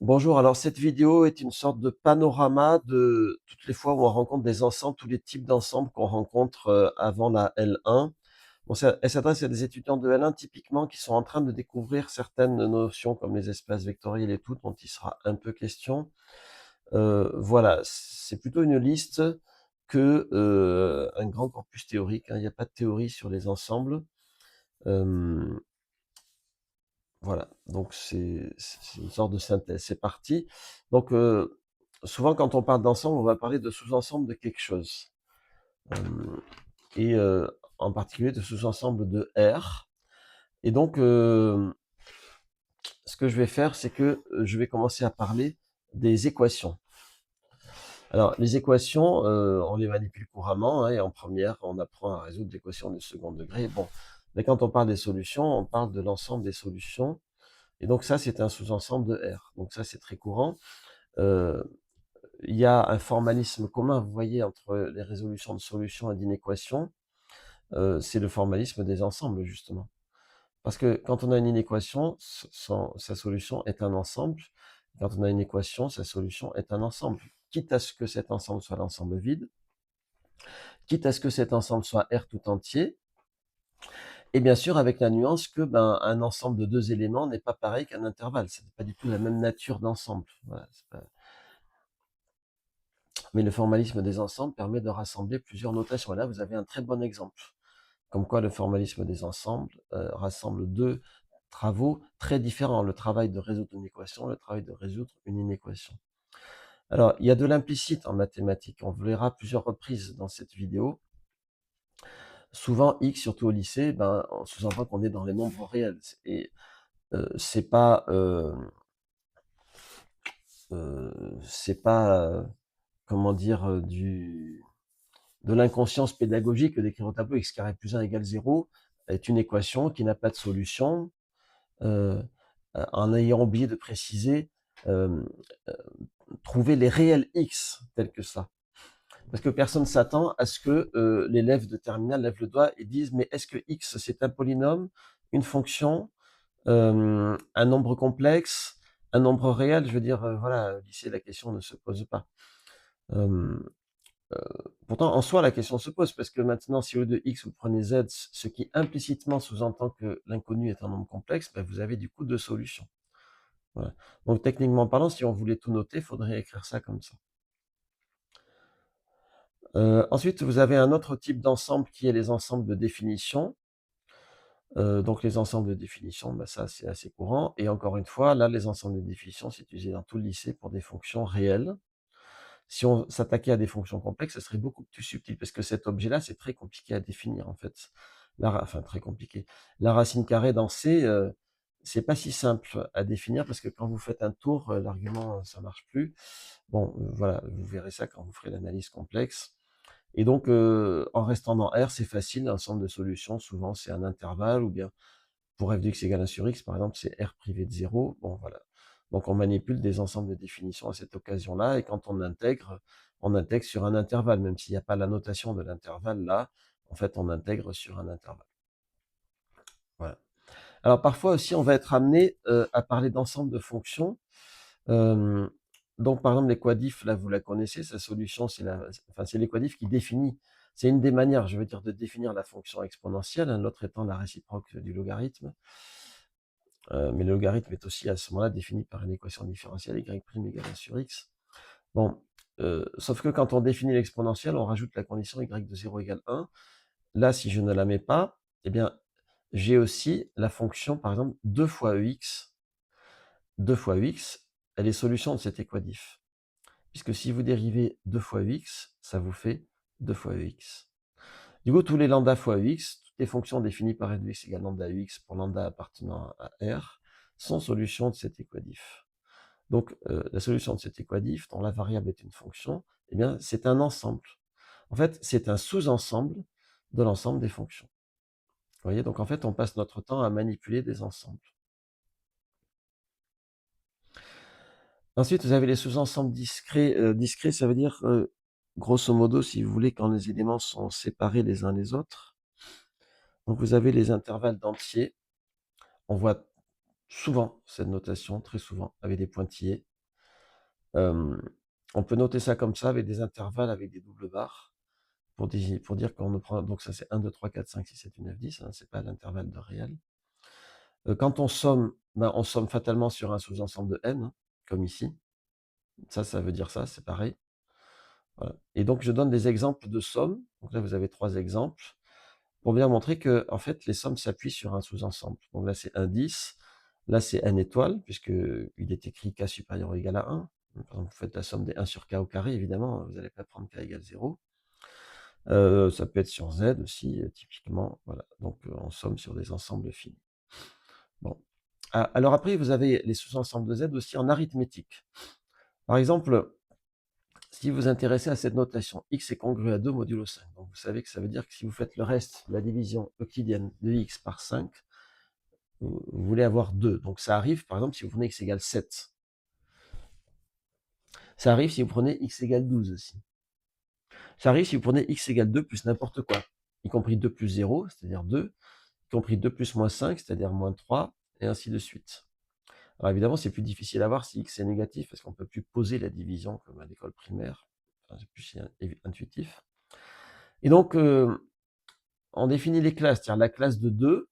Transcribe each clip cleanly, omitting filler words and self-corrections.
Bonjour, alors cette vidéo est une sorte de panorama de toutes les fois où on rencontre des ensembles, tous les types d'ensembles qu'on rencontre avant la L1. Bon, elle s'adresse à des étudiants de L1 typiquement qui sont en train de découvrir certaines notions comme les espaces vectoriels et tout, dont il sera un peu question. Voilà, c'est plutôt une liste que un grand corpus théorique, hein. Il n'y a pas de théorie sur les ensembles. Euh, Voilà, donc c'est une sorte de synthèse. C'est parti. Donc, souvent, quand on parle d'ensemble, on va parler de sous-ensemble de quelque chose. Euh, et en particulier de sous-ensemble de R. Et donc, ce que je vais faire, c'est que je vais commencer à parler des équations. Alors, les équations, on les manipule couramment, hein, et en première, on apprend à résoudre l'équation de second degré. Bon, mais quand on parle des solutions, on parle de l'ensemble des solutions. Et donc ça, c'est un sous-ensemble de R. Donc ça, c'est très courant. Euh, il y a un formalisme commun, vous voyez, entre les résolutions de solutions et d'inéquations. C'est le formalisme des ensembles, justement. Parce que quand on a une inéquation, sa solution est un ensemble. Quand on a une équation, sa solution est un ensemble. Quitte à ce que cet ensemble soit l'ensemble vide, quitte à ce que cet ensemble soit R tout entier, et bien sûr avec la nuance que un ensemble de deux éléments n'est pas pareil qu'un intervalle. Ce n'est pas du tout la même nature d'ensemble. Voilà, mais le formalisme des ensembles permet de rassembler plusieurs notations. Et là, vous avez un très bon exemple. Comme quoi le formalisme des ensembles rassemble deux travaux très différents. Le travail de résoudre une équation, le travail de résoudre une inéquation. Alors, il y a de l'implicite en mathématiques. On le verra plusieurs reprises dans cette vidéo. Souvent, X, surtout au lycée, on sous-entend qu'on est dans les nombres réels. Et c'est pas, comment dire, de l'inconscience pédagogique d'écrire au tableau x carré plus 1 égale 0 est une équation qui n'a pas de solution, euh, en ayant oublié de préciser, euh, trouver les réels x tels que ça. Parce que personne ne s'attend à ce que l'élève de terminale lève le doigt et dise mais est-ce que x c'est un polynôme, une fonction, un nombre complexe, un nombre réel? Je veux dire, voilà, au lycée la question ne se pose pas. Euh, Pourtant, en soi, la question se pose, parce que maintenant, si au lieu de x, vous prenez z, ce qui implicitement sous-entend que l'inconnu est un nombre complexe, vous avez du coup deux solutions. Voilà. Donc, techniquement parlant, si on voulait tout noter, il faudrait écrire ça comme ça. Ensuite, vous avez un autre type d'ensemble qui est les ensembles de définition. Donc, les ensembles de définition, ça, c'est assez courant. Et encore une fois, là, les ensembles de définition, c'est utilisé dans tout le lycée pour des fonctions réelles. Si on s'attaquait à des fonctions complexes, ça serait beaucoup plus subtil, parce que cet objet-là, c'est très compliqué à définir, en fait. Enfin, très compliqué. La racine carrée dans C, c'est pas si simple à définir, parce que quand vous faites un tour, l'argument, ça marche plus. Bon, voilà, vous verrez ça quand vous ferez l'analyse complexe. Et donc, en restant dans R, c'est facile, l'ensemble de solutions, souvent c'est un intervalle, ou bien pour f de x égale 1 sur x, par exemple, c'est R privé de 0. Bon, voilà. Donc, on manipule des ensembles de définitions à cette occasion-là, et quand on intègre sur un intervalle, même s'il n'y a pas la notation de l'intervalle là, en fait, on intègre sur un intervalle. Voilà. Alors, parfois aussi, on va être amené à parler d'ensemble de fonctions. Donc, par exemple, l'équadif, là, vous la connaissez, sa solution, c'est l'équadif qui définit, c'est une des manières, je veux dire, de définir la fonction exponentielle, hein, l'autre étant la réciproque du logarithme. Mais le logarithme est aussi à ce moment-là défini par une équation différentielle y' égale 1 sur x. Bon, sauf que quand on définit l'exponentielle, on rajoute la condition y de 0 égale 1. Là, si je ne la mets pas, eh bien, j'ai aussi la fonction, par exemple, 2 fois ex. 2 fois ex, elle est solution de cet équadif. Puisque si vous dérivez 2 fois ex, ça vous fait 2 fois ex. Du coup, tous les lambda fois ex, toutes les fonctions définies par f de x égale lambda ex pour lambda appartenant à R, sont solutions de cet équadif. Donc, la solution de cet équadif, dont la variable est une fonction, eh bien, c'est un ensemble. En fait, c'est un sous-ensemble de l'ensemble des fonctions. Vous voyez, donc en fait, on passe notre temps à manipuler des ensembles. Ensuite, vous avez les sous-ensembles discrets. Discrets, ça veut dire, grosso modo, si vous voulez, quand les éléments sont séparés les uns des autres. Donc, vous avez les intervalles d'entiers. On voit souvent cette notation, très souvent, avec des pointillés. On peut noter ça comme ça avec des intervalles, avec des doubles barres pour dire qu'on ne prend donc ça c'est 1, 2, 3, 4, 5, 6, 7, 8, 9, 10, hein, c'est pas l'intervalle de réel. Quand on somme, ben, on somme fatalement sur un sous-ensemble de n, hein, comme ici. Ça veut dire ça, c'est pareil. Voilà. Et donc je donne des exemples de sommes. Donc là, vous avez 3 exemples pour bien montrer que, en fait, les sommes s'appuient sur un sous-ensemble. Donc là, c'est 1, 10. Là, c'est n étoiles, puisqu'il est écrit k supérieur ou égal à 1. Donc, par exemple, vous faites la somme des 1 sur k au carré, évidemment, vous n'allez pas prendre k égale 0. Ça peut être sur z aussi, typiquement. Voilà. Donc, on somme sur des ensembles finis. Bon. Ah, alors après, vous avez les sous-ensembles de z aussi en arithmétique. Par exemple, si vous vous intéressez à cette notation, x est congru à 2 modulo 5. Donc vous savez que ça veut dire que si vous faites le reste, la division euclidienne de x par 5, vous voulez avoir 2. Donc ça arrive, par exemple, si vous prenez x égale 7. Ça arrive si vous prenez x égale 12 aussi. Ça arrive si vous prenez x égale 2 plus n'importe quoi, y compris 2 plus 0, c'est-à-dire 2, y compris 2 plus moins 5, c'est-à-dire moins 3, et ainsi de suite. Alors évidemment, c'est plus difficile à voir si x est négatif, parce qu'on ne peut plus poser la division comme à l'école primaire. Enfin, c'est plus intuitif. Et donc, on définit les classes, c'est-à-dire la classe de 2.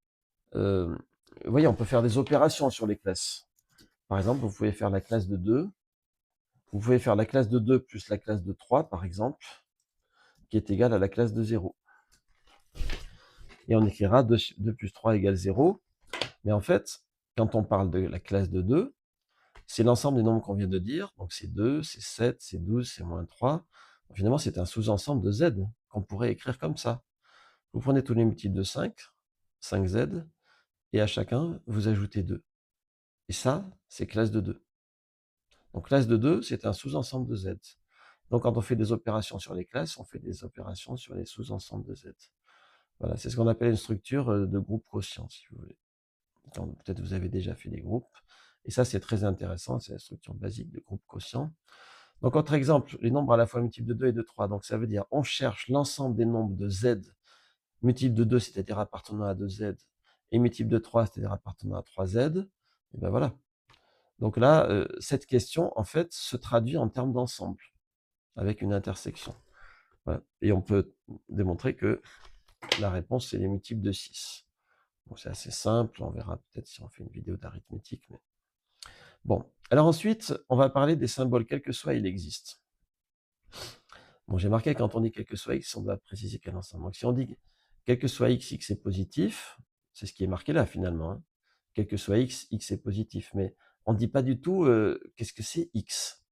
Vous voyez, on peut faire des opérations sur les classes. Par exemple, vous pouvez faire la classe de 2. Vous pouvez faire la classe de 2 plus la classe de 3, par exemple, qui est égale à la classe de 0. Et on écrira 2 plus 3 égale 0. Mais en fait, quand on parle de la classe de 2, c'est l'ensemble des nombres qu'on vient de dire. Donc c'est 2, c'est 7, c'est 12, c'est moins 3. Donc, finalement, c'est un sous-ensemble de z qu'on pourrait écrire comme ça. Vous prenez tous les multiples de 5, 5z, et à chacun, vous ajoutez 2. Et ça, c'est classe de 2. Donc classe de 2, c'est un sous-ensemble de Z. Donc quand on fait des opérations sur les classes, on fait des opérations sur les sous-ensembles de Z. Voilà, c'est ce qu'on appelle une structure de groupe quotient, si vous voulez. Peut-être vous avez déjà fait des groupes. Et ça, c'est très intéressant, c'est la structure basique de groupe quotient. Donc, autre exemple, les nombres à la fois multiples de 2 et de 3. Donc, ça veut dire on cherche l'ensemble des nombres de Z multiples de 2, c'est-à-dire appartenant à 2Z, et multiples de 3, c'est-à-dire appartenant à 3Z. Et ben voilà. Donc là, cette question, en fait, se traduit en termes d'ensemble, avec une intersection. Voilà. Et on peut démontrer que la réponse, c'est les multiples de 6. Bon, c'est assez simple, on verra peut-être si on fait une vidéo d'arithmétique. Mais... Bon, alors ensuite, on va parler des symboles, quel que soit il existe. Bon, j'ai marqué quand on dit quel que soit x, on doit préciser quel ensemble. Donc si on dit quel que soit x, x est positif, c'est ce qui est marqué là finalement. Hein. Quel que soit x, x est positif. Mais on ne dit pas du tout qu'est-ce que c'est x.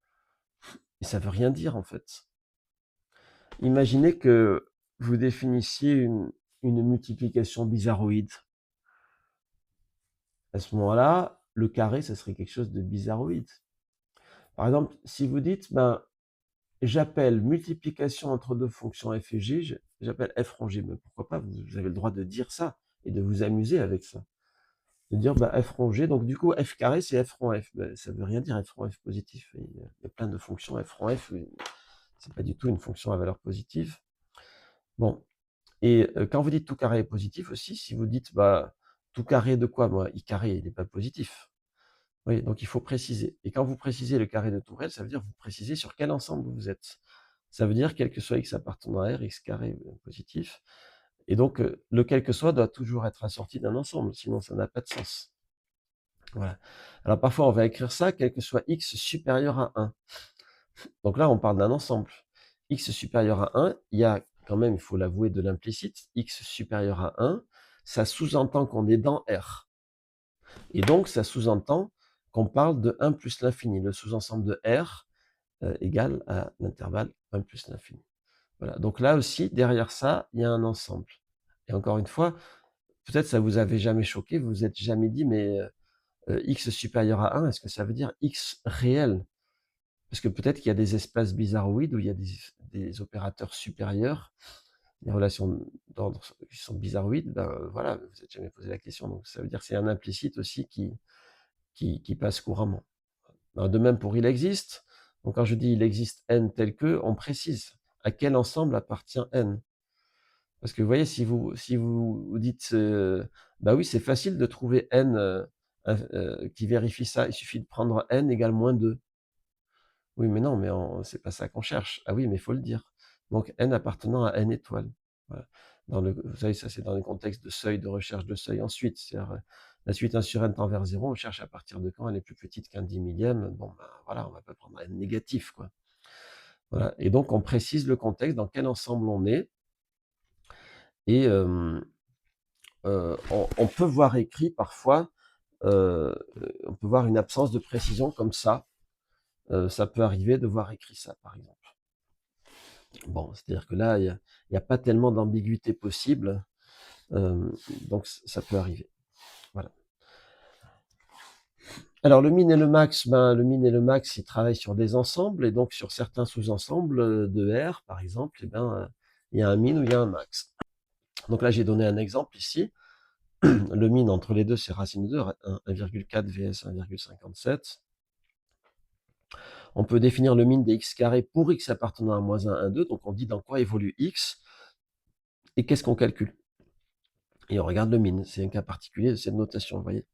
Et ça ne veut rien dire en fait. Imaginez que vous définissiez une multiplication bizarroïde. À ce moment-là, le carré, ça serait quelque chose de bizarroïde. Par exemple, si vous dites, ben, j'appelle multiplication entre deux fonctions f et g, j'appelle f rond g. Mais pourquoi pas, vous avez le droit de dire ça et de vous amuser avec ça. De dire ben, f rond g, donc du coup f carré c'est f rond f. Ben, ça ne veut rien dire f rond f positif. Il y a plein de fonctions f rond f, c'est pas du tout une fonction à valeur positive. Bon, et quand vous dites tout carré est positif aussi, si vous dites bah, tout carré de quoi? Moi, i carré, il n'est pas positif. Oui, donc il faut préciser. Et quand vous précisez le carré de Tourelle, ça veut dire que vous précisez sur quel ensemble vous êtes. Ça veut dire quel que soit x appartenant à R, x carré positif. Et donc, le quel que soit doit toujours être assorti d'un ensemble, sinon ça n'a pas de sens. Voilà. Alors parfois, on va écrire ça, quel que soit x supérieur à 1. Donc là, on parle d'un ensemble. X supérieur à 1, il y a quand même, il faut l'avouer, de l'implicite. X supérieur à 1, ça sous-entend qu'on est dans R. Et donc, ça sous-entend qu'on parle de 1 plus l'infini. Le sous-ensemble de R égale à l'intervalle 1 plus l'infini. Voilà. Donc là aussi, derrière ça, il y a un ensemble. Et encore une fois, peut-être ça vous avait jamais choqué, vous vous êtes jamais dit, mais X supérieur à 1, est-ce que ça veut dire X réel? Parce que peut-être qu'il y a des espaces bizarroïdes où il y a des opérateurs supérieurs, des relations d'ordre qui sont bizarroïdes, ben voilà, vous n'êtes jamais posé la question. Donc ça veut dire que c'est un implicite aussi qui passe couramment. Alors, de même pour il existe. Donc quand je dis il existe n tel que, on précise à quel ensemble appartient n. Parce que vous voyez, si vous dites, bah oui, c'est facile de trouver n qui vérifie ça, il suffit de prendre n égale moins 2. Oui, mais non, mais c'est pas ça qu'on cherche. Ah oui, mais il faut le dire. Donc n appartenant à n étoiles. Voilà. Vous savez, ça c'est dans les contextes de seuil, de recherche de seuil ensuite. C'est-à-dire, la suite 1 sur n tend vers 0, on cherche à partir de quand elle est plus petite qu'un 10 millième. Bon, ben voilà, on va pas prendre un n négatif, quoi. Voilà. Et donc, on précise le contexte, dans quel ensemble on est. Et on peut voir écrit parfois, on peut voir une absence de précision comme ça. Ça peut arriver de voir écrit ça, par exemple. Bon, c'est-à-dire que là, il y a pas tellement d'ambiguïté possible, donc ça peut arriver. Voilà. Alors le min et le max, le min et le max, ils travaillent sur des ensembles, et donc sur certains sous-ensembles de R, par exemple, il y a un min ou il y a un max. Donc là, j'ai donné un exemple ici. Le min entre les deux, c'est racine de 2, 1,4 vs 1,57. On peut définir le min des x carrés pour x appartenant à moins 1, 1, 2. Donc on dit dans quoi évolue x et qu'est-ce qu'on calcule. Et on regarde le min. C'est un cas particulier de cette notation, vous voyez.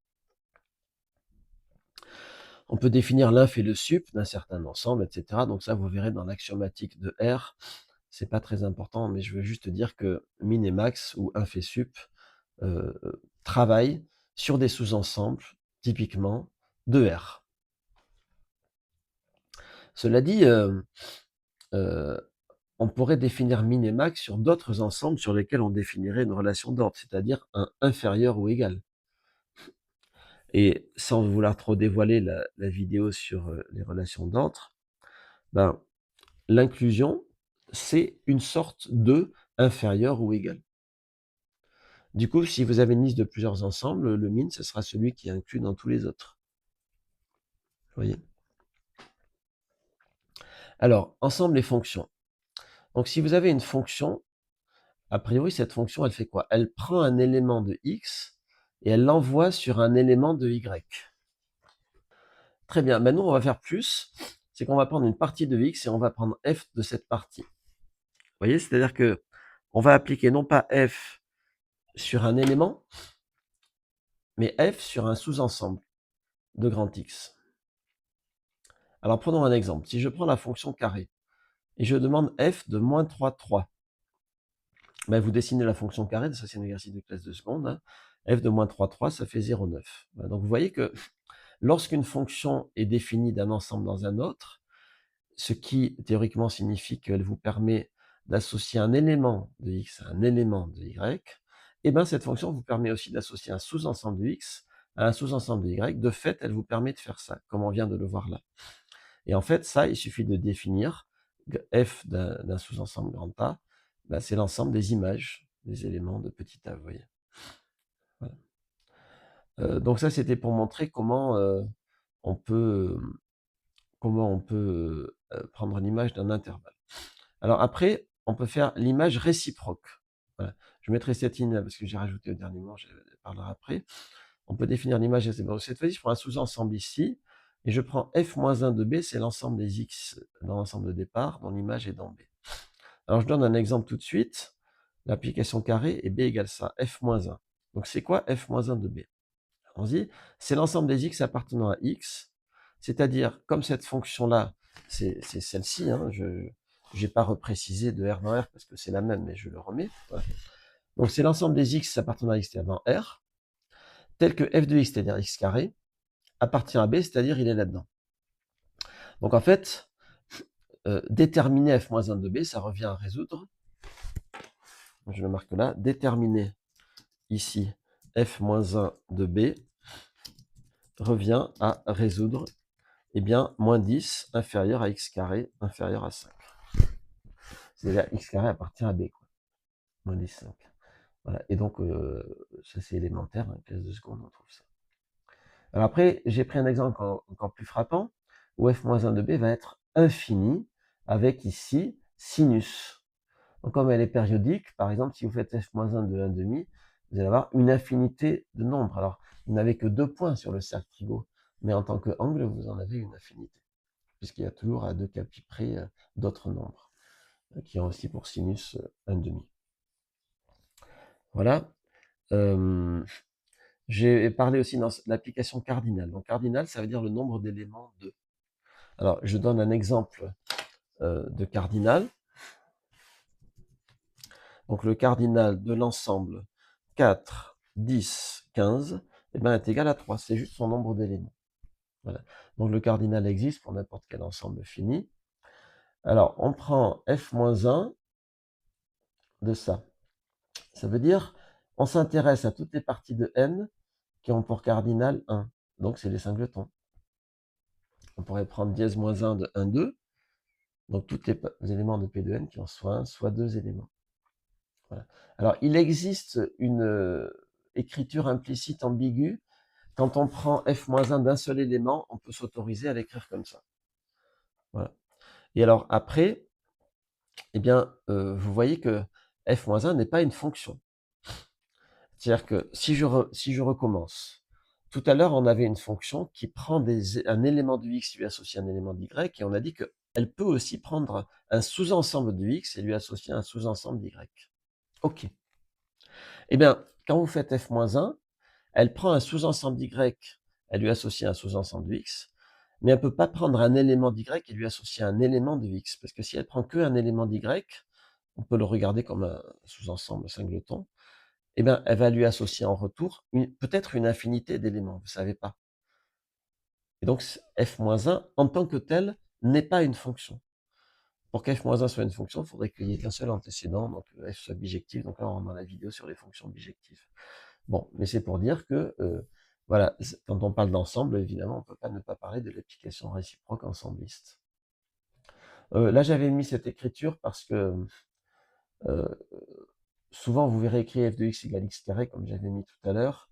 On peut définir l'inf et le sup d'un certain ensemble, etc. Donc ça, vous verrez dans l'axiomatique de R. C'est pas très important, mais je veux juste dire que min et max ou inf et sup travaillent sur des sous-ensembles, typiquement, de R. Cela dit, on pourrait définir min et max sur d'autres ensembles sur lesquels on définirait une relation d'ordre, c'est-à-dire un inférieur ou égal. Et sans vouloir trop dévoiler la vidéo sur les relations d'ordre, ben, l'inclusion, c'est une sorte de inférieur ou égal. Du coup, si vous avez une liste de plusieurs ensembles, le min, ce sera celui qui est inclus dans tous les autres. Vous voyez? Alors, ensemble et fonctions. Donc, si vous avez une fonction, a priori, cette fonction, elle fait quoi? Elle prend un élément de x et elle l'envoie sur un élément de y. Très bien. Maintenant, on va faire plus. C'est qu'on va prendre une partie de x et on va prendre f de cette partie. Vous voyez? C'est-à-dire que on va appliquer non pas f sur un élément, mais f sur un sous-ensemble de grand X. Alors, prenons un exemple. Si je prends la fonction carré et je demande f de moins 3, 3, ben vous dessinez la fonction carré, ça c'est un exercice de classe de seconde, hein. F de moins 3, 3, ça fait 0,9. Donc, vous voyez que lorsqu'une fonction est définie d'un ensemble dans un autre, ce qui théoriquement signifie qu'elle vous permet d'associer un élément de x à un élément de y, et bien cette fonction vous permet aussi d'associer un sous-ensemble de x à un sous-ensemble de y. De fait, elle vous permet de faire ça, comme on vient de le voir là. Et en fait, ça, il suffit de définir f d'un sous-ensemble grand A, ben, c'est l'ensemble des images des éléments de petit a, vous voyez. Voilà. Donc ça, c'était pour montrer comment on peut, prendre l'image d'un intervalle. Alors après, on peut faire l'image réciproque. Voilà. Je mettrai cette ligne là parce que j'ai rajouté au dernier moment, je parlerai après. On peut définir l'image réciproque. Cette fois-ci, je prends un sous-ensemble ici, et je prends f-1 de b, c'est l'ensemble des x dans l'ensemble de départ, dont l'image est dans B. Alors je donne un exemple tout de suite. L'application carré et b égale ça, f-1. Donc c'est quoi f-1 de b? Allons-y. C'est l'ensemble des x appartenant à x, c'est-à-dire, comme cette fonction-là, c'est celle-ci, hein, je n'ai pas reprécisé de R dans R parce que c'est la même, mais je le remets. Voilà. Donc c'est l'ensemble des x appartenant à x, c'est-à-dire dans R, tel que f de x, c'est-à-dire x carré, appartient à B, c'est-à-dire il est là-dedans. Donc en fait, déterminer f-1 de B, ça revient à résoudre, je le marque là, déterminer ici f-1 de B revient à résoudre, eh bien, moins 10 inférieur à x carré inférieur à 5. C'est-à-dire x carré appartient à B, quoi. Moins 10, 5. Voilà. Et donc, ça c'est élémentaire, en classe de seconde, on trouve ça. Alors après, j'ai pris un exemple encore plus frappant, où f-1 de B va être infini, avec ici sinus. Donc comme elle est périodique, par exemple, si vous faites f-1 de 1,5, vous allez avoir une infinité de nombres. Alors, vous n'avez que 2 points sur le cercle trigo, mais en tant qu'angle, vous en avez une infinité, puisqu'il y a toujours à 2 capi près d'autres nombres, qui ont aussi pour sinus 1,5. Voilà. J'ai parlé aussi dans l'application cardinale. Donc cardinal, ça veut dire le nombre d'éléments de. Alors, je donne un exemple de cardinal. Donc, le cardinal de l'ensemble 4, 10, 15 eh ben, est égal à 3. C'est juste son nombre d'éléments. Voilà. Donc, le cardinal existe pour n'importe quel ensemble fini. Alors, on prend f-1 de ça. Ça veut dire, on s'intéresse à toutes les parties de n qui ont pour cardinal 1. Donc, c'est les singletons. On pourrait prendre dièse moins 1 de 1, 2. Donc, tous les éléments de P de n qui ont soit 1, soit 2 éléments. Voilà. Alors, il existe une écriture implicite ambiguë. Quand on prend f-1 d'un seul élément, on peut s'autoriser à l'écrire comme ça. Voilà. Et alors, après, eh bien, vous voyez que f-1 n'est pas une fonction. C'est-à-dire que si je recommence, tout à l'heure, on avait une fonction qui prend un élément de x, lui associe un élément d'y, et on a dit qu'elle peut aussi prendre un sous-ensemble de x et lui associer un sous-ensemble d'y. OK. Eh bien, quand vous faites f-1, elle prend un sous-ensemble d'y, elle lui associe un sous-ensemble de x, mais elle ne peut pas prendre un élément d'y et lui associer un élément de x, parce que si elle prend qu'un élément d'y, on peut le regarder comme un sous-ensemble singleton, eh bien, elle va lui associer en retour peut-être une infinité d'éléments, vous ne savez pas. Et donc, f-1, en tant que tel, n'est pas une fonction. Pour qu'f-1 soit une fonction, il faudrait qu'il n'y ait qu'un seul antécédent, donc f soit bijectif. Donc là, on est dans la vidéo sur les fonctions bijectives. Bon, mais c'est pour dire que, voilà, quand on parle d'ensemble, évidemment, on ne peut pas ne pas parler de l'application réciproque ensembliste. Là, j'avais mis cette écriture parce que souvent, vous verrez écrit f de x égale x carré, comme j'avais mis tout à l'heure.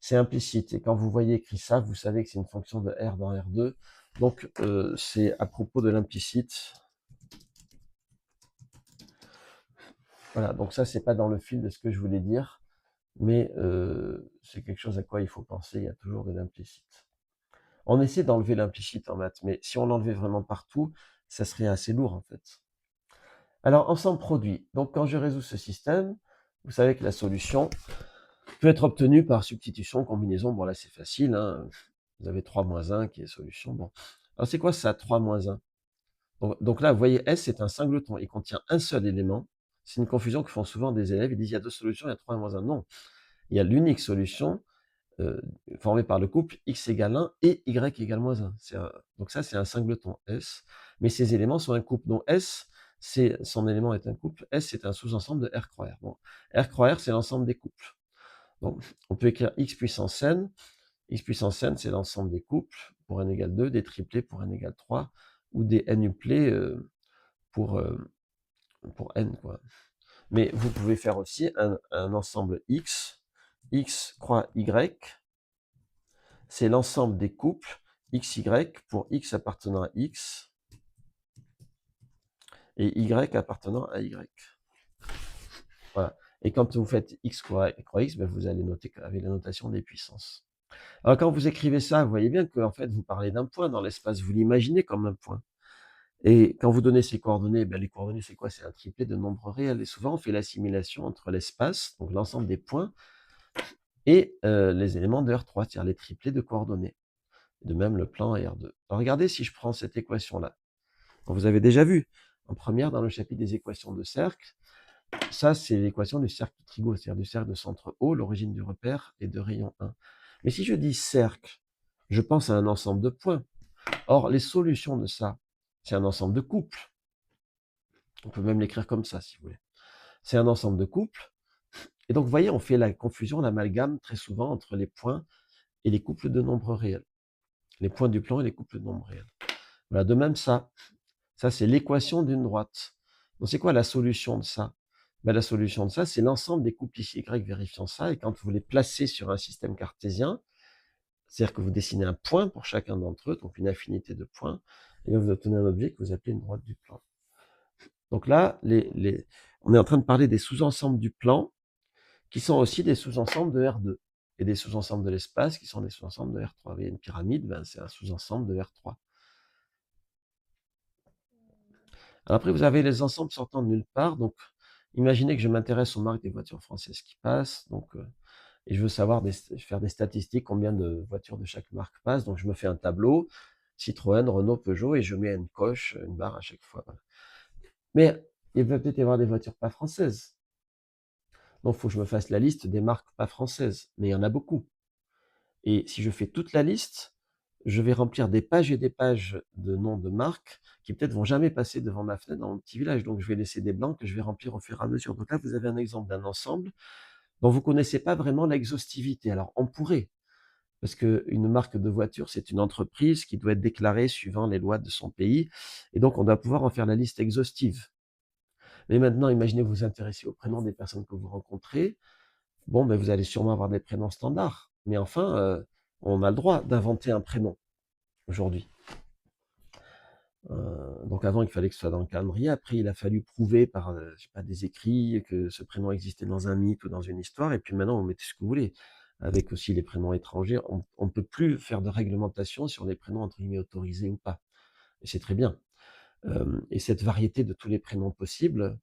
C'est implicite. Et quand vous voyez écrit ça, vous savez que c'est une fonction de R dans R2. Donc, c'est à propos de l'implicite. Voilà, donc ça, c'est pas dans le fil de ce que je voulais dire, mais c'est quelque chose à quoi il faut penser. Il y a toujours de l'implicite. On essaie d'enlever l'implicite en maths, mais si on l'enlevait vraiment partout, ça serait assez lourd, en fait. Alors, ensemble produit. Donc, quand je résous ce système, vous savez que la solution peut être obtenue par substitution, combinaison. Bon, là, c'est facile, hein. Vous avez 3 moins 1 qui est solution. Bon. Alors, c'est quoi ça, 3 moins 1? Donc là, vous voyez, S, c'est un singleton. Il contient un seul élément. C'est une confusion que font souvent des élèves. Ils disent, il y a deux solutions, il y a 3 moins 1. Non. Il y a l'unique solution formée par le couple x égale 1 et y égale moins 1. Donc ça, c'est un singleton S. Mais ces éléments sont un couple. Donc S, son élément est un couple. S, c'est un sous-ensemble de R croix R. Bon, R croix R, c'est l'ensemble des couples. Donc, on peut écrire x puissance n. X puissance n, c'est l'ensemble des couples pour n égale 2, des triplés pour n égale 3, ou des n-uplés pour n, quoi. Mais vous pouvez faire aussi un ensemble x croix y, c'est l'ensemble des couples xy pour x appartenant à x et y appartenant à y. Voilà. Et quand vous faites x croix x, ben vous allez noter avec la notation des puissances. Alors, quand vous écrivez ça, vous voyez bien que en fait, vous parlez d'un point dans l'espace, vous l'imaginez comme un point. Et quand vous donnez ces coordonnées, ben les coordonnées, c'est quoi? C'est un triplet de nombres réels. Et souvent, on fait l'assimilation entre l'espace, donc l'ensemble des points, et les éléments de R3, c'est-à-dire les triplets de coordonnées. De même, le plan R2. Alors, regardez si je prends cette équation-là. Vous avez déjà vu, en première, dans le chapitre des équations de cercle, ça, c'est l'équation du cercle trigo, c'est-à-dire du cercle de centre O, l'origine du repère et de rayon 1. Mais si je dis cercle, je pense à un ensemble de points. Or, les solutions de ça, c'est un ensemble de couples. On peut même l'écrire comme ça, si vous voulez. C'est un ensemble de couples. Et donc, vous voyez, on fait la confusion, l'amalgame très souvent entre les points et les couples de nombres réels. Les points du plan et les couples de nombres réels. Voilà, de même ça. Ça, c'est l'équation d'une droite. Donc, c'est quoi la solution de ça? Ben, la solution de ça, c'est l'ensemble des couples ici y vérifiant ça. Et quand vous les placez sur un système cartésien, c'est-à-dire que vous dessinez un point pour chacun d'entre eux, donc une infinité de points, et bien vous obtenez un objet que vous appelez une droite du plan. Donc là, on est en train de parler des sous-ensembles du plan, qui sont aussi des sous-ensembles de R2, et des sous-ensembles de l'espace, qui sont des sous-ensembles de R3. Vous voyez, une pyramide, ben, c'est un sous-ensemble de R3. Alors après, vous avez les ensembles sortant de nulle part. Donc, imaginez que je m'intéresse aux marques des voitures françaises qui passent. Donc, et je veux savoir faire des statistiques, combien de voitures de chaque marque passent. Donc, je me fais un tableau. Citroën, Renault, Peugeot et je mets une coche, une barre à chaque fois, voilà. Mais il va peut-être y avoir des voitures pas françaises. Donc, il faut que je me fasse la liste des marques pas françaises, mais il y en a beaucoup. Et si je fais toute la liste, je vais remplir des pages et des pages de noms de marques qui peut-être vont jamais passer devant ma fenêtre dans mon petit village. Donc, je vais laisser des blancs que je vais remplir au fur et à mesure. Donc là, vous avez un exemple d'un ensemble dont vous connaissez pas vraiment l'exhaustivité. Alors, on pourrait, parce qu'une marque de voiture, c'est une entreprise qui doit être déclarée suivant les lois de son pays. Et donc, on doit pouvoir en faire la liste exhaustive. Mais maintenant, imaginez vous vous intéressez aux prénoms des personnes que vous rencontrez. Bon, ben, vous allez sûrement avoir des prénoms standards. Mais enfin, on a le droit d'inventer un prénom aujourd'hui. Donc avant, il fallait que ce soit dans le calendrier. Après, il a fallu prouver par, je sais pas, des écrits que ce prénom existait dans un mythe ou dans une histoire. Et puis maintenant, vous mettez ce que vous voulez. Avec aussi les prénoms étrangers, on ne peut plus faire de réglementation sur les prénoms entre guillemets autorisés ou pas. Et c'est très bien. Et cette variété de tous les prénoms possibles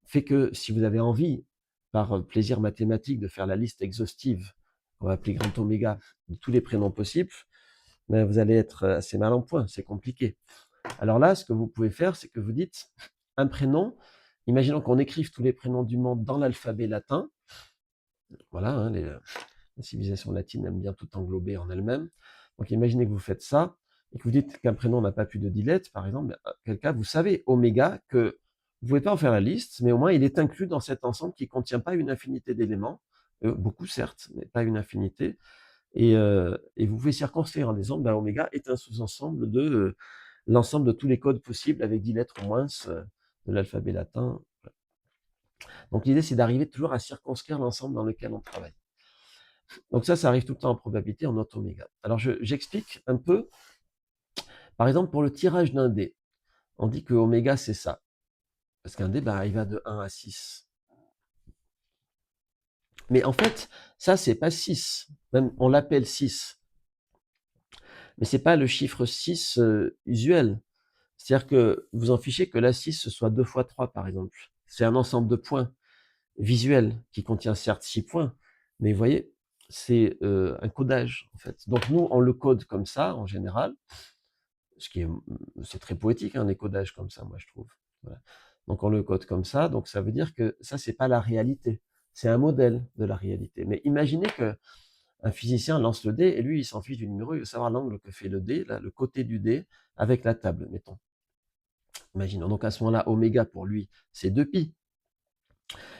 fait que si vous avez envie, par plaisir mathématique, de faire la liste exhaustive, qu'on va appeler grand oméga, de tous les prénoms possibles, ben vous allez être assez mal en point, c'est compliqué. Alors là, ce que vous pouvez faire, c'est que vous dites un prénom, imaginons qu'on écrive tous les prénoms du monde dans l'alphabet latin, voilà, hein, la civilisation latine aime bien tout englober en elle-même. Donc imaginez que vous faites ça, et que vous dites qu'un prénom n'a pas plus de 10 lettres, par exemple, quel cas vous savez, oméga, que vous ne pouvez pas en faire la liste, mais au moins il est inclus dans cet ensemble qui ne contient pas une infinité d'éléments, beaucoup certes, mais pas une infinité, et vous pouvez circonscrire en disant, ben, oméga est un sous-ensemble de l'ensemble de tous les codes possibles avec 10 lettres au moins de l'alphabet latin. Donc l'idée, c'est d'arriver toujours à circonscrire l'ensemble dans lequel on travaille. Donc ça arrive tout le temps en probabilité, en note oméga. Alors j'explique un peu, par exemple, pour le tirage d'un dé, on dit que oméga, c'est ça. Parce qu'un dé, bah, il va de 1 à 6. Mais en fait, ça, c'est pas 6. Même, on l'appelle 6. Mais c'est pas le chiffre 6 usuel. C'est-à-dire que vous en fichez que la 6, ce soit 2 fois 3, par exemple. C'est un ensemble de points visuels qui contient certes 6 points, mais vous voyez, c'est un codage, en fait. Donc nous, on le code comme ça, en général, ce qui est, c'est très poétique, un codage comme ça, moi, je trouve. Voilà. Donc on le code comme ça, donc ça veut dire que ça, c'est pas la réalité. C'est un modèle de la réalité. Mais imaginez que un physicien lance le dé et lui, il s'en fiche du numéro, il veut savoir l'angle que fait le dé, là, le côté du dé, avec la table, mettons. Imaginons. Donc à ce moment-là, oméga pour lui, c'est 2pi.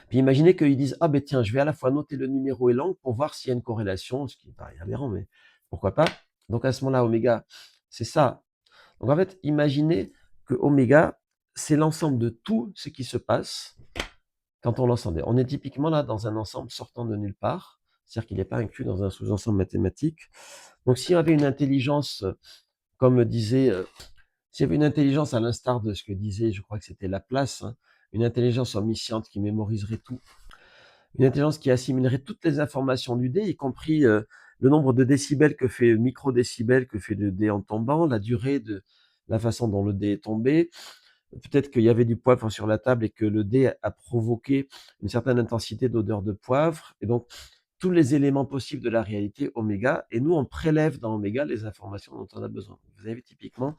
Puis imaginez qu'ils disent, ah ben tiens, je vais à la fois noter le numéro et l'angle pour voir s'il y a une corrélation, ce qui paraît aberrant, mais pourquoi pas. Donc à ce moment-là, oméga, c'est ça. Donc en fait, imaginez que oméga, c'est l'ensemble de tout ce qui se passe quand on lance un dé. On est typiquement là dans un ensemble sortant de nulle part, c'est-à-dire qu'il n'est pas inclus dans un sous-ensemble mathématique. Donc s'il y avait une intelligence, comme disait, s'il y avait une intelligence à l'instar de ce que disait, je crois que c'était Laplace, hein, une intelligence omnisciente qui mémoriserait tout, une intelligence qui assimilerait toutes les informations du dé, y compris le nombre de décibels que fait, microdécibels que fait le dé en tombant, la durée de la façon dont le dé est tombé. Peut-être qu'il y avait du poivre sur la table et que le dé a provoqué une certaine intensité d'odeur de poivre. Et donc, tous les éléments possibles de la réalité oméga. Et nous, on prélève dans oméga les informations dont on a besoin. Vous avez typiquement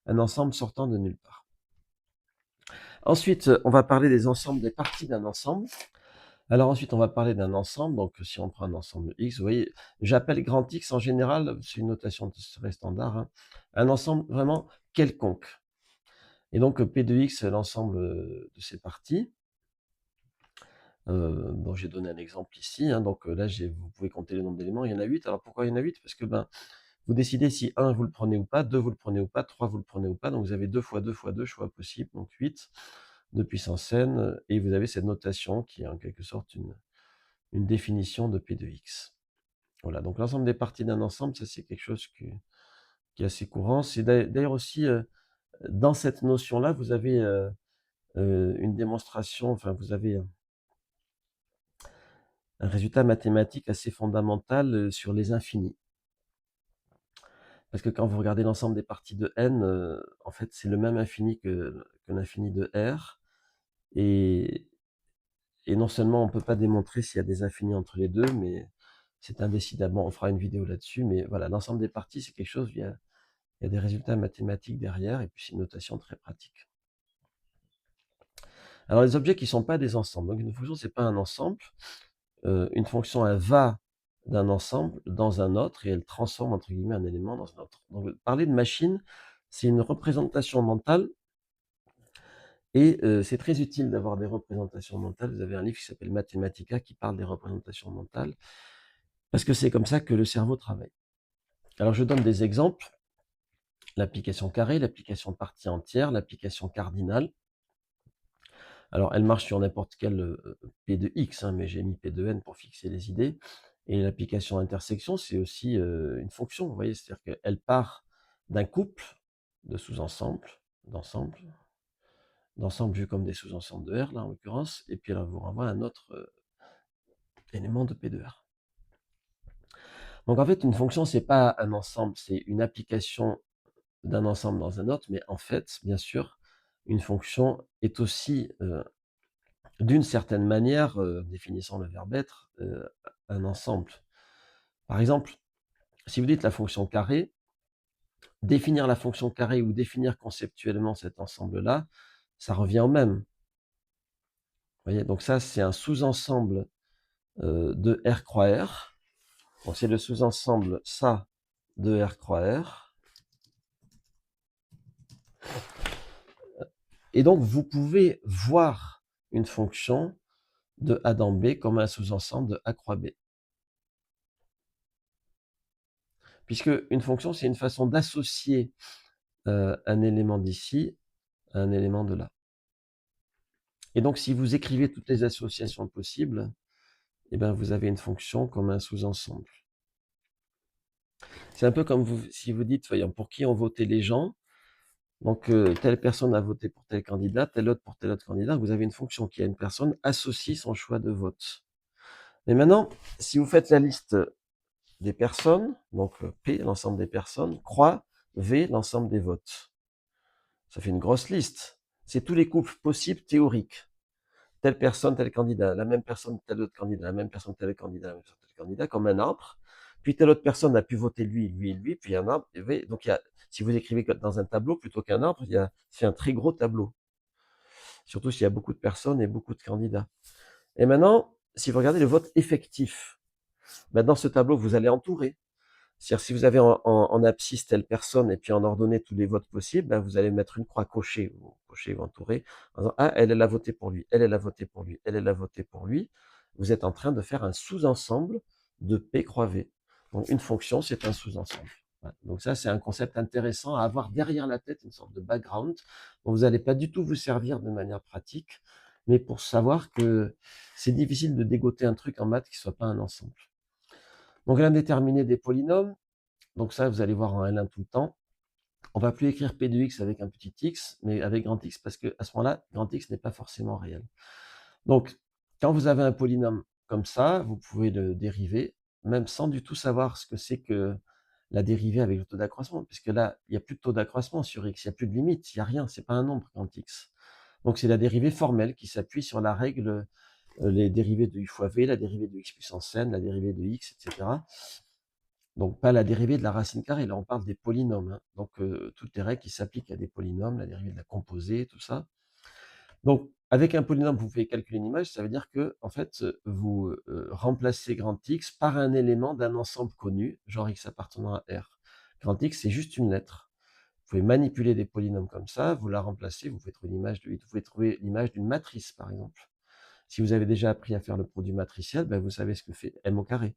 un ensemble sortant de nulle part. Ensuite, on va parler des ensembles, des parties d'un ensemble. Alors ensuite, on va parler d'un ensemble. Donc, si on prend un ensemble X, vous voyez, j'appelle grand X en général, c'est une notation très standard, hein, un ensemble vraiment quelconque. Et donc, P de X, c'est l'ensemble de ces parties, dont j'ai donné un exemple ici. Hein. Donc là, vous pouvez compter le nombre d'éléments, il y en a 8. Alors pourquoi il y en a 8? Parce que vous décidez si 1, vous le prenez ou pas, 2, vous le prenez ou pas, 3, vous le prenez ou pas. Donc vous avez 2 fois 2 fois 2 choix possibles, donc 8 de puissance n. Et vous avez cette notation qui est en quelque sorte une définition de P de X. Voilà, donc l'ensemble des parties d'un ensemble, ça c'est quelque chose qui est assez courant. C'est d'ailleurs aussi, dans cette notion-là, vous avez une démonstration, enfin vous avez un résultat mathématique assez fondamental sur les infinis. Parce que quand vous regardez l'ensemble des parties de n, en fait c'est le même infini que l'infini de R. Et non seulement on ne peut pas démontrer s'il y a des infinis entre les deux, mais c'est indécidable. Bon, on fera une vidéo là-dessus, mais voilà, l'ensemble des parties, c'est quelque chose, Il y a des résultats mathématiques derrière, et puis c'est une notation très pratique. Alors les objets qui ne sont pas des ensembles. Donc une fonction, c'est pas un ensemble. Une fonction, elle va d'un ensemble dans un autre et elle transforme entre guillemets un élément dans un autre. Donc parler de machine, c'est une représentation mentale et c'est très utile d'avoir des représentations mentales. Vous avez un livre qui s'appelle Mathematica qui parle des représentations mentales parce que c'est comme ça que le cerveau travaille. Alors je donne des exemples. L'application carré, l'application partie entière, l'application cardinale. Alors, elle marche sur n'importe quel P de X, hein, mais j'ai mis P de N pour fixer les idées. Et l'application intersection, c'est aussi une fonction, vous voyez, c'est-à-dire qu'elle part d'un couple de sous-ensembles, d'ensembles vus comme des sous-ensembles de R, là, en l'occurrence, et puis elle vous renvoie un autre élément de P de R. Donc, en fait, une fonction, c'est pas un ensemble, c'est une application d'un ensemble dans un autre, mais en fait, bien sûr, une fonction est aussi d'une certaine manière, définissant le verbe être, un ensemble. Par exemple, si vous dites la fonction carré, définir la fonction carré ou définir conceptuellement cet ensemble-là, ça revient au même. Vous voyez, donc ça, c'est un sous-ensemble de R croix R. Donc c'est le sous-ensemble ça de R croix R. Et donc, vous pouvez voir une fonction de A dans B comme un sous-ensemble de A croix B. Puisque une fonction, c'est une façon d'associer un élément d'ici à un élément de là. Et donc, si vous écrivez toutes les associations possibles, eh ben, vous avez une fonction comme un sous-ensemble. C'est un peu comme si vous dites, voyons, pour qui ont voté les gens. Donc, telle personne a voté pour tel candidat, telle autre pour tel autre candidat. Vous avez une fonction qui a une personne associe son choix de vote. Mais maintenant, si vous faites la liste des personnes, donc P, l'ensemble des personnes, croix, V, l'ensemble des votes. Ça fait une grosse liste. C'est tous les couples possibles théoriques. Telle personne, tel candidat, la même personne, tel autre candidat, la même personne, tel candidat, la même personne, tel candidat, comme un arbre. Puis telle autre personne a pu voter lui, lui et lui, puis un arbre. Donc, si vous écrivez dans un tableau plutôt qu'un arbre, c'est un très gros tableau. Surtout s'il y a beaucoup de personnes et beaucoup de candidats. Et maintenant, si vous regardez le vote effectif, ben dans ce tableau, vous allez entourer. C'est-à-dire, si vous avez en abscisse telle personne et puis en ordonnée tous les votes possibles, ben vous allez mettre une croix cochée, ou cocher ou entourer, en disant, ah, elle a voté pour lui, elle a voté pour lui, elle a voté pour lui. Vous êtes en train de faire un sous-ensemble de P croix V. Donc, une fonction, c'est un sous-ensemble. Voilà. Donc ça, c'est un concept intéressant à avoir derrière la tête, une sorte de background, dont vous n'allez pas du tout vous servir de manière pratique, mais pour savoir que c'est difficile de dégoter un truc en maths qui ne soit pas un ensemble. Donc l'indéterminé des polynômes, donc ça, vous allez voir en L1 tout le temps. On va plus écrire P de X avec un petit x, mais avec grand X, parce qu'à ce moment-là, grand X n'est pas forcément réel. Donc, quand vous avez un polynôme comme ça, vous pouvez le dériver, même sans du tout savoir ce que c'est que la dérivée avec le taux d'accroissement, puisque là, il n'y a plus de taux d'accroissement sur X, il n'y a plus de limite, il n'y a rien, c'est pas un nombre grand X. Donc c'est la dérivée formelle qui s'appuie sur la règle, les dérivées de U fois V, la dérivée de X puissance N, la dérivée de X, etc. Donc pas la dérivée de la racine carrée, là on parle des polynômes, hein. Donc toutes les règles qui s'appliquent à des polynômes, la dérivée de la composée, tout ça. Donc avec un polynôme, vous pouvez calculer une image, ça veut dire que en fait, vous remplacez grand X par un élément d'un ensemble connu, genre X appartenant à R. Grand X, c'est juste une lettre. Vous pouvez manipuler des polynômes comme ça, vous la remplacez, vous pouvez trouver l'image d'une matrice, par exemple. Si vous avez déjà appris à faire le produit matriciel, ben vous savez ce que fait M au carré.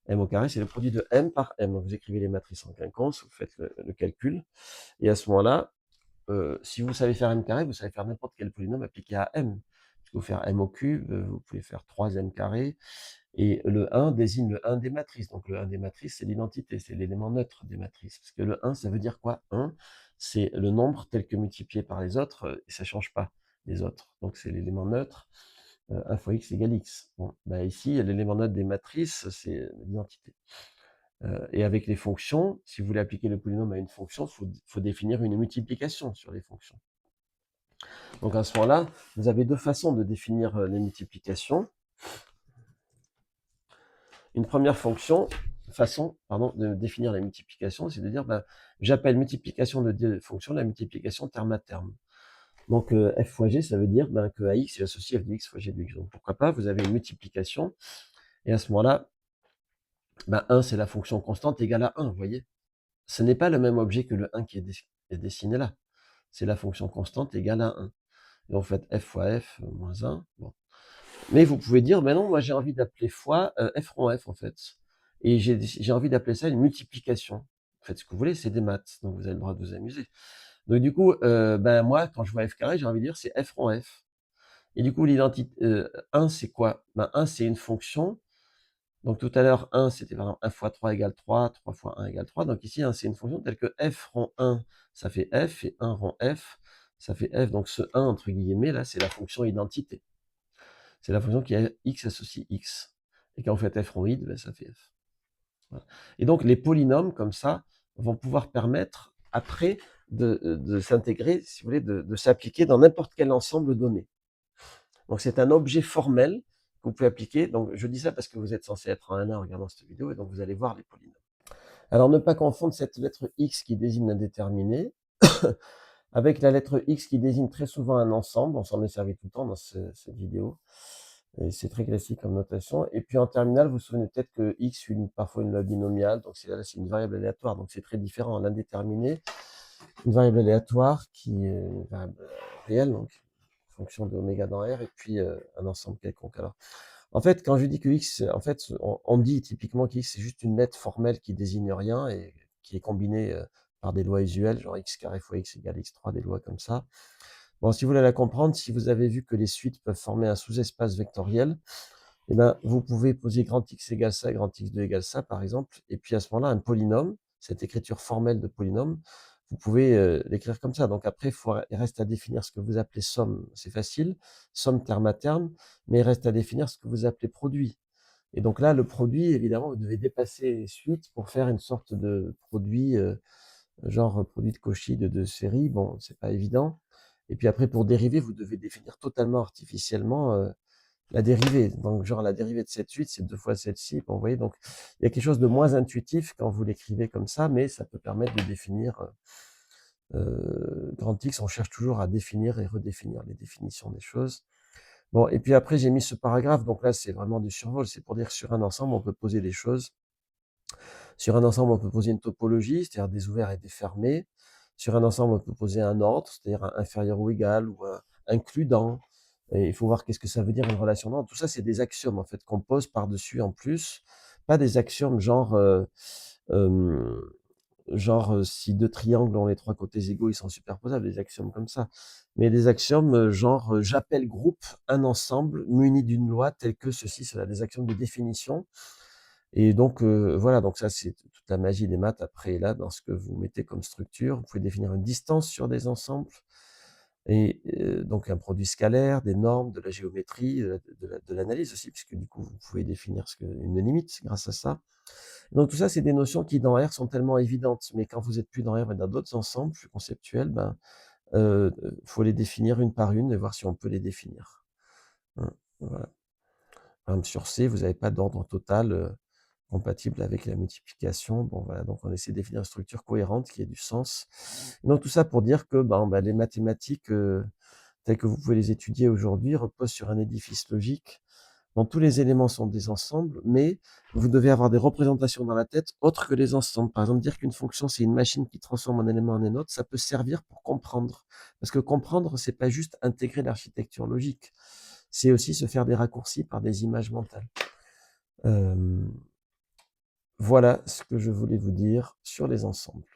M au carré, c'est le produit de M par M. Vous écrivez les matrices en quinconce, vous faites le calcul, et à ce moment-là, si vous savez faire M carré, vous savez faire n'importe quel polynôme appliqué à M. Vous pouvez faire M au cube, vous pouvez faire 3M carré, et le 1 désigne le 1 des matrices. Donc le 1 des matrices, c'est l'identité, c'est l'élément neutre des matrices. Parce que le 1, ça veut dire quoi? 1, c'est le nombre tel que multiplié par les autres, et ça ne change pas les autres. Donc c'est l'élément neutre. 1 fois x égale x. Bon, bah ici, l'élément neutre des matrices, c'est l'identité. Et avec les fonctions, si vous voulez appliquer le polynôme à une fonction, il faut définir une multiplication sur les fonctions. Donc à ce moment-là, vous avez deux façons de définir les multiplications. Une première fonction, façon, pardon, de définir la multiplication, c'est de dire, ben, j'appelle multiplication de deux fonctions la multiplication terme à terme. Donc, f fois g, ça veut dire ben, que ax est associé à f de x fois g de x. Donc, pourquoi pas, vous avez une multiplication, et à ce moment-là, ben, 1, c'est la fonction constante égale à 1, vous voyez. Ce n'est pas le même objet que le 1 qui est dessiné là. C'est la fonction constante égale à 1. Et vous faites f fois f moins 1. Bon. Mais vous pouvez dire, ben non, moi j'ai envie d'appeler fois f rond f en fait. Et j'ai envie d'appeler ça une multiplication. Faites ce que vous voulez, c'est des maths, donc vous avez le droit de vous amuser. Donc du coup, ben moi, quand je vois f carré, j'ai envie de dire c'est f rond f. Et du coup, l'identité 1, c'est quoi? Ben 1, c'est une fonction. Donc tout à l'heure, 1, c'était par exemple 1 fois 3 égale 3, 3 fois 1 égale 3. Donc ici, c'est une fonction telle que f rond 1, ça fait f, et 1 rond f, ça fait f. Donc ce 1, entre guillemets, là, c'est la fonction identité. C'est la fonction qui a x associé x. Et quand vous faites f rond id, ben, ça fait f. Voilà. Et donc les polynômes, comme ça, vont pouvoir permettre, après, de s'intégrer, si vous voulez, de s'appliquer dans n'importe quel ensemble donné. Donc c'est un objet formel que vous pouvez appliquer. Donc je dis ça parce que vous êtes censé être en 1 en regardant cette vidéo, et donc vous allez voir les polynômes. Alors ne pas confondre cette lettre x qui désigne l'indéterminé avec la lettre x qui désigne très souvent un ensemble. On s'en est servi tout le temps dans cette vidéo. Et c'est très classique comme notation. Et puis en terminale, vous vous souvenez peut-être que x suit parfois une loi binomiale. Donc là, c'est une variable aléatoire. Donc c'est très différent. L'indéterminé, une variable aléatoire qui est une variable réelle, donc fonction de oméga dans R, et puis un ensemble quelconque. Alors, en fait, quand je dis que x, en fait, on dit typiquement qu'x, c'est juste une lettre formelle qui désigne rien et qui est combinée par des lois usuelles, genre x carré fois x égale x3, des lois comme ça. Bon, si vous voulez la comprendre, si vous avez vu que les suites peuvent former un sous-espace vectoriel, eh ben, vous pouvez poser grand X égale ça, grand X2 égale ça, par exemple, et puis à ce moment-là, un polynôme, cette écriture formelle de polynôme, vous pouvez l'écrire comme ça. Donc après, il reste à définir ce que vous appelez somme, c'est facile, somme terme à terme, mais il reste à définir ce que vous appelez produit. Et donc là, le produit, évidemment, vous devez dépasser les suites pour faire une sorte de produit, genre produit de Cauchy de deux séries. Bon, c'est pas évident. Et puis après, pour dériver, vous devez définir totalement artificiellement la dérivée. Donc, genre, la dérivée de cette suite, c'est 2 fois celle-ci. Bon, vous voyez, donc, il y a quelque chose de moins intuitif quand vous l'écrivez comme ça, mais ça peut permettre de définir grand X. On cherche toujours à définir et redéfinir les définitions des choses. Bon, et puis après, j'ai mis ce paragraphe. Donc là, c'est vraiment du survol. C'est pour dire que sur un ensemble, on peut poser des choses. Sur un ensemble, on peut poser une topologie, c'est-à-dire des ouverts et des fermés. Sur un ensemble, on peut poser un ordre, c'est-à-dire un inférieur ou égal, ou un includant. Et il faut voir qu'est-ce que ça veut dire une relation d'ordre. Tout ça, c'est des axiomes, en fait, qu'on pose par-dessus en plus. Pas des axiomes genre si deux triangles ont les trois côtés égaux, ils sont superposables, des axiomes comme ça. Mais des axiomes genre j'appelle groupe un ensemble muni d'une loi telle que ceci, cela, des axiomes de définition. Et donc, voilà, donc ça, c'est toute la magie des maths après, là, dans ce que vous mettez comme structure. Vous pouvez définir une distance sur des ensembles, et donc un produit scalaire, des normes, de la géométrie, de l'analyse aussi, puisque du coup, vous pouvez définir une limite grâce à ça. Donc tout ça, c'est des notions qui, dans R, sont tellement évidentes, mais quand vous êtes plus dans R, mais dans d'autres ensembles plus conceptuels, ben, faut les définir une par une et voir si on peut les définir. Hein, voilà. Par exemple, sur C, vous n'avez pas d'ordre total compatible avec la multiplication. Bon, voilà, donc on essaie de définir une structure cohérente qui ait du sens. Donc tout ça pour dire que les mathématiques, telles que vous pouvez les étudier aujourd'hui, reposent sur un édifice logique dont tous les éléments sont des ensembles, mais vous devez avoir des représentations dans la tête autres que les ensembles. Par exemple, dire qu'une fonction, c'est une machine qui transforme un élément en un autre, ça peut servir pour comprendre. Parce que comprendre, c'est pas juste intégrer l'architecture logique, c'est aussi se faire des raccourcis par des images mentales. Voilà ce que je voulais vous dire sur les ensembles.